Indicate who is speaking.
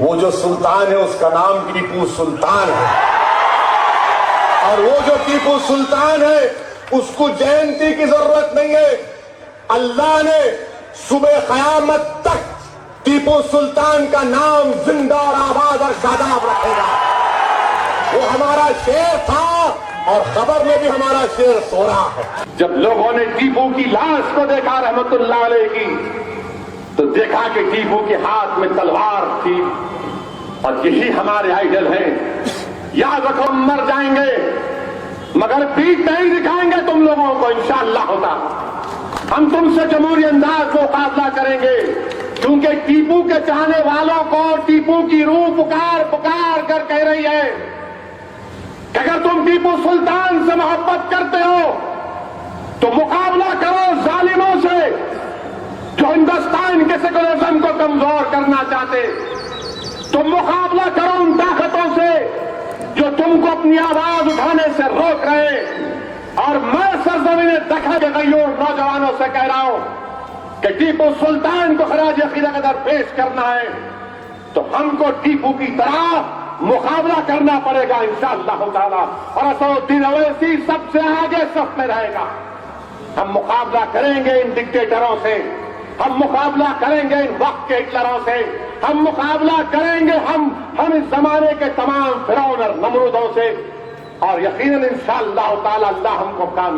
Speaker 1: وہ جو سلطان ہے اس کا نام ٹیپو سلطان ہے، اور وہ جو ٹیپو سلطان ہے اس کو جینتی کی ضرورت نہیں ہے. اللہ نے صبح قیامت تک ٹیپو سلطان کا نام زندہ اور آباد اور شاداب رکھے گا. وہ ہمارا شیر تھا اور خبر میں بھی ہمارا شیر سو رہا ہے. جب لوگوں نے ٹیپو کی لاش کو دیکھا رحمت اللہ علیہ کی، تو دیکھا کہ ٹیپو کے ہاتھ میں تلوار تھی، اور یہی ہمارے آئیڈل ہیں. یاد رکھو ہم مر جائیں گے مگر پیٹ نہیں دکھائیں گے تم لوگوں کو انشاءاللہ ہوتا. ہم تم سے جمہوری انداز میں مقابلہ کریں گے، کیونکہ ٹیپو کے چاہنے والوں کو ٹیپو کی روح پکار پکار کر کہہ رہی ہے کہ اگر تم ٹیپو سلطان سے محبت کرتے ہو تو مقابلہ کرو ظالموں سے جو ہندوستان کے سیکولرزم کو کمزور کرنا چاہتے. تم مقابلہ کرو ان طاقتوں سے جو تم کو اپنی آواز اٹھانے سے روک رہے. اور میں سرزمین دکھا کے غیور نوجوانوں سے کہہ رہا ہوں کہ ٹیپو سلطان کو خراج عقیدت اگر پیش کرنا ہے تو ہم کو ٹیپو کی طرح مقابلہ کرنا پڑے گا انشاءاللہ تعالی. اور اسدالدین اویسی سب سے آگے صف میں رہے گا. ہم مقابلہ کریں گے ان ڈکٹیٹروں سے، ہم مقابلہ کریں گے ان وقت کے ہٹلروں سے، ہم مقابلہ کریں گے ہم اس زمانے کے تمام فرعون اور نمرودوں سے. اور یقیناً انشاءاللہ تعالی اللہ ہم کو کام